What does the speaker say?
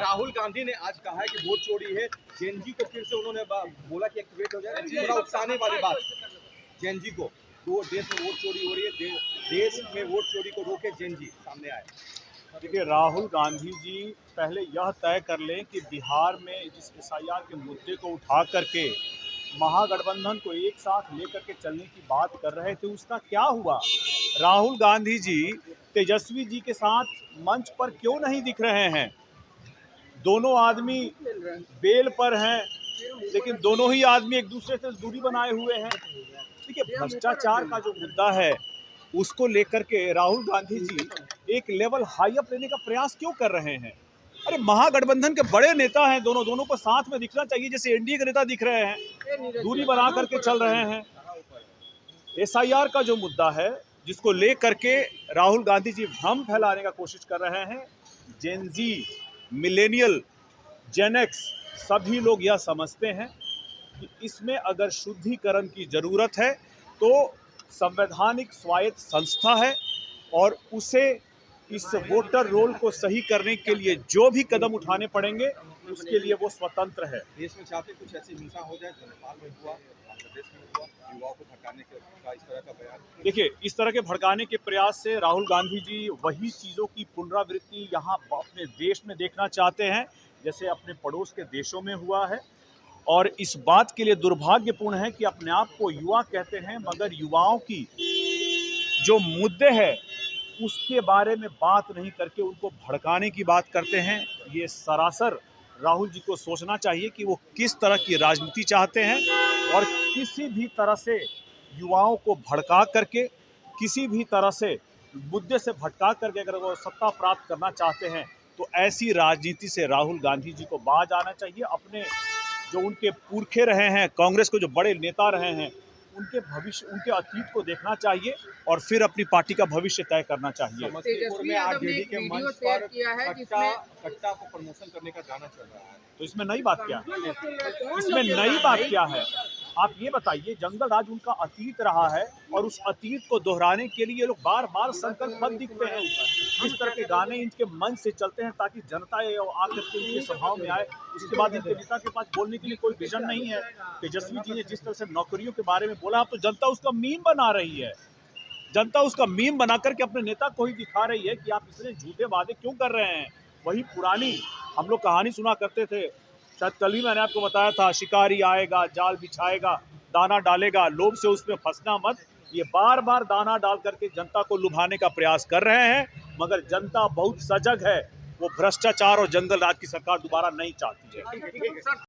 राहुल गांधी ने आज कहा है कि वोट चोरी है। जेएनजी को फिर से उन्होंने बोला कि एक्टिवेट हो जाए। थोड़ा उकसाने वाली बात। जेएनजी को तो देश में वोट चोरी हो रही है, देश में वोट चोरी को रोके जेएनजी सामने आए। देखिए, राहुल गांधी जी पहले यह तय कर लें कि बिहार में जिस एसआईआर के मुद्दे को उठा करके महागठबंधन को एक साथ लेकर के चलने की बात कर रहे थे, उसका क्या हुआ। राहुल गांधी जी तेजस्वी जी के साथ मंच पर क्यों नहीं दिख रहे हैं। दोनों आदमी बेल पर हैं, लेकिन दोनों ही आदमी एक दूसरे से दूरी बनाए हुए हैं। देखिए, भ्रष्टाचार का जो मुद्दा है उसको लेकर के राहुल गांधी जी एक लेवल हाई अप लेने का प्रयास क्यों कर रहे हैं। अरे, महागठबंधन के बड़े नेता हैं, दोनों को साथ में दिखना चाहिए, जैसे एनडीए के नेता दिख रहे हैं, दूरी बना करके चल रहे हैं। एसआईआर का जो मुद्दा है जिसको लेकर के राहुल गांधी जी भ्रम फैलाने का कोशिश कर रहे हैं, जेनजी, मिलेनियल, जेनएक्स सभी लोग यह समझते हैं कि इसमें अगर शुद्धिकरण की जरूरत है तो संवैधानिक स्वायत्त संस्था है और उसे इस वोटर रोल को सही करने के लिए जो भी कदम उठाने पड़ेंगे उसके लिए वो स्वतंत्र है। देश में चाहते कुछ ऐसी हिंसा हो जाए जो नेपाल में हुआ, बांग्लादेश में हुआ, युवाओं को भड़काने का इस तरह का बयान। देखिए, इस तरह के भड़काने के प्रयास से राहुल गांधी जी वही चीज़ों की पुनरावृत्ति यहाँ अपने देश में देखना चाहते हैं जैसे अपने पड़ोस के देशों में हुआ है। और इस बात के लिए दुर्भाग्यपूर्ण है कि अपने आप को युवा कहते हैं मगर युवाओं की जो मुद्दे हैं उसके बारे में बात नहीं करके उनको भड़काने की बात करते हैं। ये सरासर राहुल जी को सोचना चाहिए कि वो किस तरह की राजनीति चाहते हैं और किसी भी तरह से युवाओं को भड़का करके, किसी भी तरह से मुद्दे से भटका करके अगर वो सत्ता प्राप्त करना चाहते हैं तो ऐसी राजनीति से राहुल गांधी जी को बाज आना चाहिए। अपने जो उनके पुरखे रहे हैं, कांग्रेस को जो बड़े नेता रहे हैं, उनके भविष्य, उनके अतीत को देखना चाहिए और फिर अपनी पार्टी का भविष्य तय करना चाहिए। समस्तीपुर में आरजेडी के मंच पर कट्टा को प्रमोशन करने का गाना चल रहा है, तो इसमें नई बात क्या है? इसमें नई बात क्या है? आप ये बताइए, जंगल राज उनका अतीत रहा है और उस अतीत को दोहराने के लिए ये लोग बार बार संकल्पबद्ध दिखते हैं। इस तरह के गाने इनके मन से चलते हैं ताकि जनता आकर के इनके स्वभाव में आए। उसके बाद इनके नेता के पास बोलने के लिए कोई विजन नहीं है। तेजस्वी जी ने जिस तरह से नौकरियों के बारे में बोला, अब तो जनता उसका मीम बना रही है। जनता उसका मीम बना करके अपने नेता को ही दिखा रही है कि आप इतने झूठे वादे क्यों कर रहे हैं। वही पुरानी हम लोग कहानी सुना करते थे, शायद कल ही मैंने आपको बताया था, शिकारी आएगा, जाल बिछाएगा, दाना डालेगा, लोभ से उसमें फंसना मत। ये बार बार दाना डाल करके जनता को लुभाने का प्रयास कर रहे हैं, मगर जनता बहुत सजग है। वो भ्रष्टाचार और जंगल राज की सरकार दोबारा नहीं चाहती है।